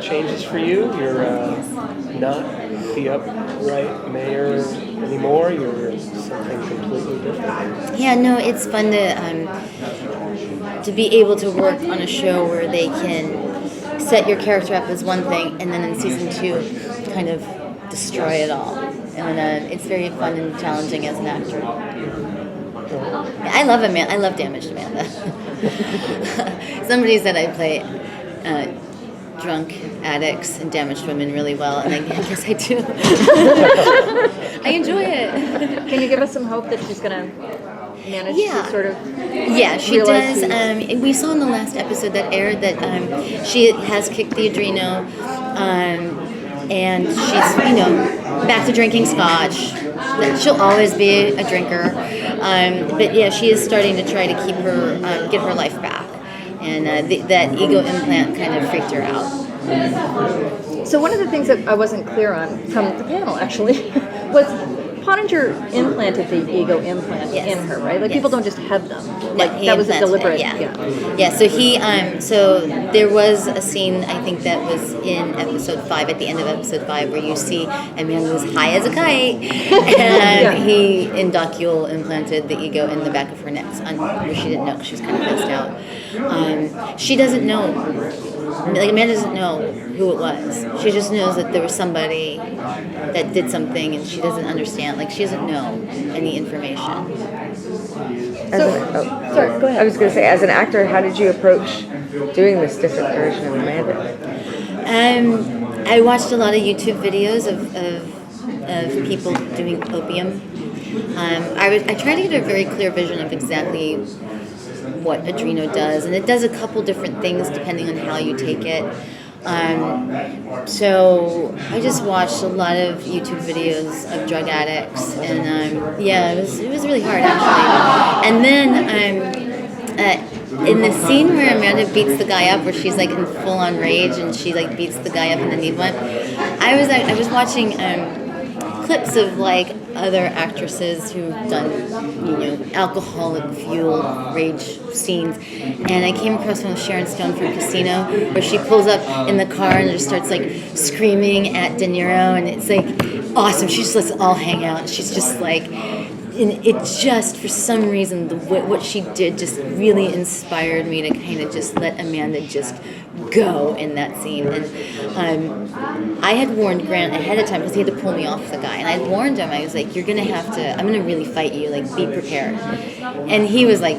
Changes for you. You're not the upright mayor anymore. You're something completely different. Yeah, no, it's fun to be able to work on a show where they can set your character up as one thing, and then in season 2, kind of destroy it all. And it's very fun and challenging as an actor. I love Amanda. I love Damaged Amanda. Somebody said I play drunk addicts and damaged women really well, and I guess I do. I enjoy it. Can you give us some hope that she's going to manage to sort of she does. We saw in the last episode that aired that she has kicked the adreno, and she's back to drinking scotch. She'll always be a drinker, but yeah, she is starting to try to keep her get her life back, and that ego implant kind of freaked her out. So one of the things that I wasn't clear on from the panel actually was Pottinger implanted the ego implant in her, right? Like people don't just have them. Like that was a deliberate. Yeah. So he, so there was a scene I think that was in episode 5, at the end of episode 5, where you see Amanda was high as a kite, and he indocule implanted the ego in the back of her neck, where she didn't know because she was kind of passed out. She doesn't know. Like Amanda doesn't know who it was. She just knows that there was somebody that did something, and she doesn't understand. Like she doesn't know any information. Sorry, go ahead. I was going to say, as an actor, how did you approach doing this different version of Amanda? I watched a lot of YouTube videos of people doing opium. I tried to get a very clear vision of exactly what adreno does, and it does a couple different things depending on how you take it. So I just watched a lot of YouTube videos of drug addicts, and it was really hard actually. And then in the scene where Amanda beats the guy up, where she's like in full on rage and she like beats the guy up in the knee blunt, I was watching clips of like other actresses who've done alcoholic fueled rage scenes, and I came across one with Sharon Stone from Casino, where she pulls up in the car and just starts like screaming at De Niro, and it's like awesome. She just lets it all hang out. She's just like, and it just, for some reason, what she did just really inspired me to kind of just let Amanda just go in that scene. And I had warned Grant ahead of time, because he had to pull me off the guy, and I had warned him. I was like, you're gonna have to, I'm gonna really fight you, like be prepared. And he was like,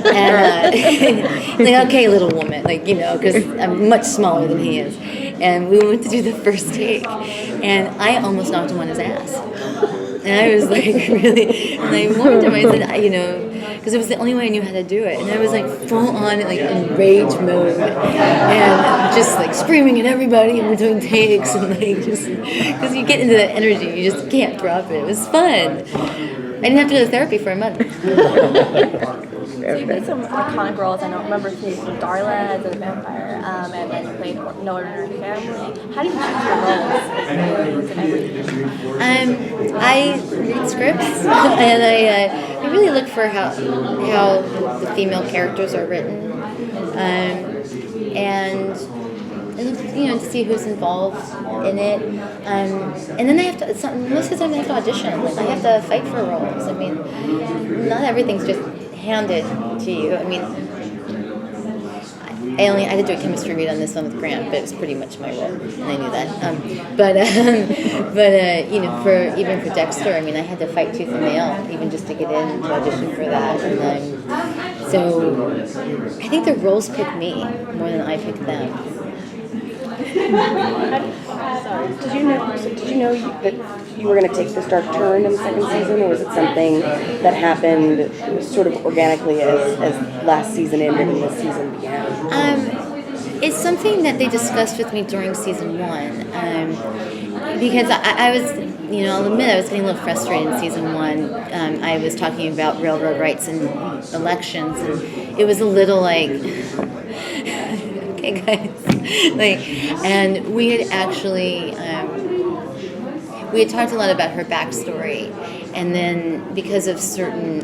and like, okay, little woman, like, because I'm much smaller than he is. And we went to do the first take, and I almost knocked him on his ass. And I was like, really, and I warned him. I said, because it was the only way I knew how to do it. And I was like full on, like in rage mode, and just like screaming at everybody, and we're doing takes, and like just, because you get into that energy, you just can't drop it. It was fun. I didn't have to go to therapy for a month. So you played some iconic roles. I don't remember if you played Darla as a vampire, and then you played No Ordinary Family. How do you choose your roles and everything? I read scripts, and I really look for how the female characters are written, and to see who's involved in it, and then I have to. Most of the time, I have to audition. Like I have to fight for roles. I mean, not everything's just handed to you. I mean, I had to do a chemistry read on this one with Grant, but it was pretty much my role, and I knew that. For Dexter, I mean, I had to fight tooth and nail, even just to get in to audition for that. And so I think the roles pick me more than I pick them. Did you know that you were going to take this dark turn in the second season, or was it something that happened sort of organically as last season ended and this season began? It's something that they discussed with me during season 1, because I was, I'll admit I was getting a little frustrated in season 1. I was talking about railroad rights and elections, and it was a little like, okay, guys. And we had actually, we had talked a lot about her backstory, and then because of certain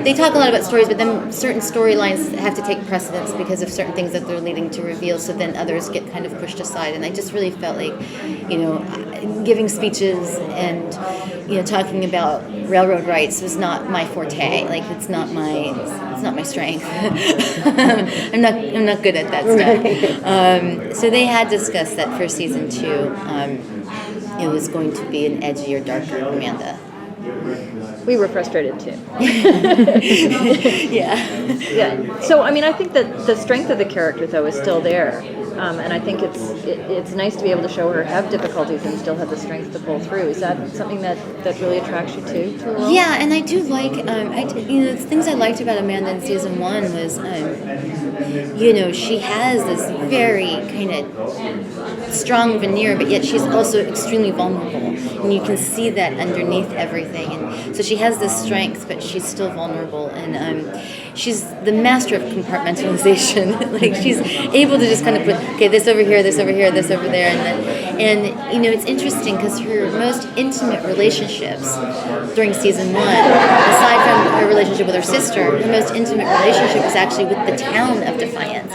they talk a lot about stories, but then certain storylines have to take precedence because of certain things that they're leading to reveal. So then others get kind of pushed aside. And I just really felt like, giving speeches and talking about railroad rights was not my forte. Like it's not my strength. I'm not good at that stuff. So they had discussed that for season 2. It was going to be an edgier, darker Amanda. We were frustrated too. Yeah. Yeah. So I mean, I think that the strength of the character though is still there, and I think it's nice to be able to show her have difficulties and still have the strength to pull through. Is that something that really attracts you too to a role? Yeah, and I do like the things I liked about Amanda in season 1 was she has this very kind of strong veneer, but yet she's also extremely vulnerable, and you can see that underneath everything. And so she has this strength, but she's still vulnerable, and she's the master of compartmentalization. Like she's able to just kind of put, okay, this over here, this over here, this over there, and it's interesting because her most intimate relationships during season 1, aside from her relationship with her sister, her most intimate relationship is actually with the town of Defiance.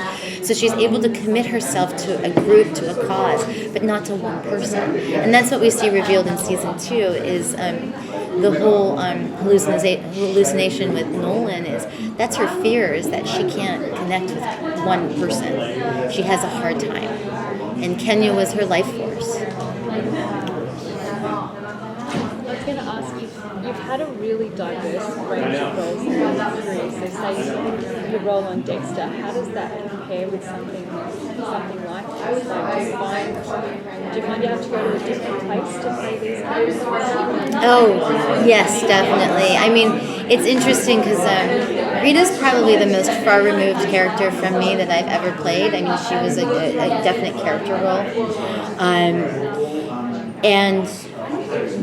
So she's able to commit herself to a group, to a cause, but not to one person. And that's what we see revealed in season 2 is the whole hallucination with Nolan that's her fear, is that she can't connect with one person. She has a hard time. And Kenya was her life force. I was going to ask you, you've had a really diverse range of roles in your career. So say your role on Dexter, how does that compare with something like this? Like, do you find you have to go to a different place to play these characters? Oh, yes, definitely. I mean, it's interesting because Rita's probably the most far-removed character from me that I've ever played. I mean, she was a definite character role. And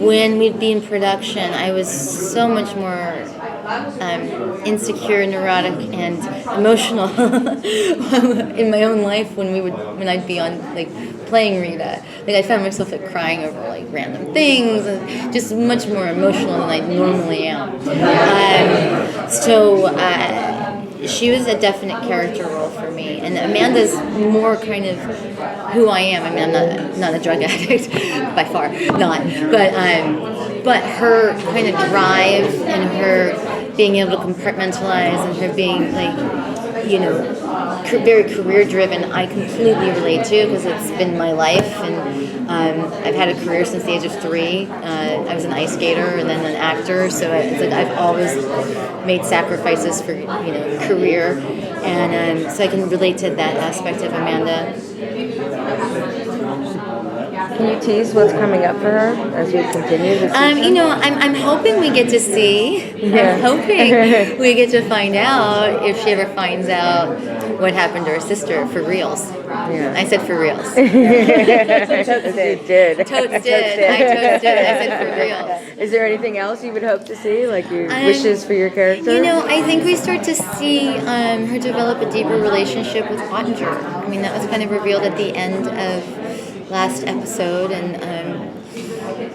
when we'd be in production, I was so much more insecure, neurotic, and emotional in my own life when I'd be on playing Rita. I found myself crying over random things, and just much more emotional than I normally am. So she was a definite character role for me, and Amanda's more kind of who I am. I mean, I'm not a drug addict by far, not, but her kind of drive and her being able to compartmentalize and her being very career driven, I completely relate to because it's been my life, and I've had a career since the age of 3. I was an ice skater and then an actor, so it's I've always made sacrifices for career, and so I can relate to that aspect of Amanda. Can you tease what's coming up for her as we continue this season? I'm hoping we get to see. Yeah. I'm hoping we get to find out if she ever finds out what happened to her sister for reals. Yeah. I said for reals. You did. Totes did. I totes did. I said for reals. Is there anything else you would hope to see, like your wishes for your character? I think we start to see her develop a deeper relationship with Pottinger. I mean, that was kind of revealed at the end of last episode, and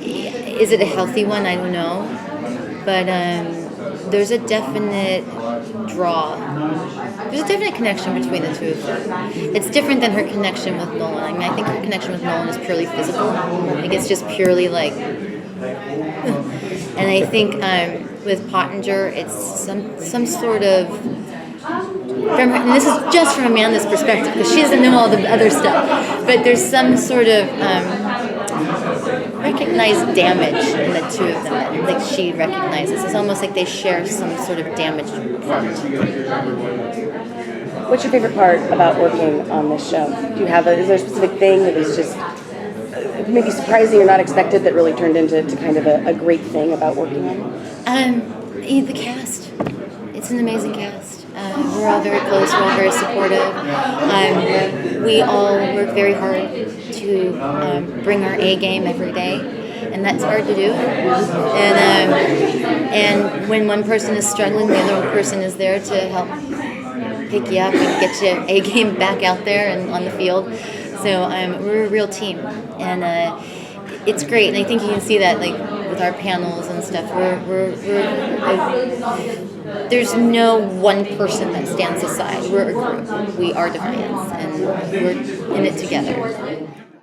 is it a healthy one? I don't know, but there's a definite draw. There's a definite connection between the two of them. It's different than her connection with Nolan. I mean, I think her connection with Nolan is purely physical. It's just purely and I think with Pottinger, it's some sort of, and this is just from Amanda's perspective because she doesn't know all the other stuff, but there's some sort of recognized damage in the two of them that she recognizes. It's almost like they share some sort of damaged part. What's your favorite part about working on this show? Is there a specific thing that was just maybe surprising or not expected that really turned into kind of a great thing about working on it? The cast. It's an amazing cast. We're all very close. We're all very supportive. We all work very hard to bring our A game every day, and that's hard to do. And when one person is struggling, the other person is there to help pick you up and get your A game back out there and on the field. So we're a real team, and it's great. And I think you can see that with our panels and stuff, there's no one person that stands aside. We're a group. We are Defiance, and we're in it together.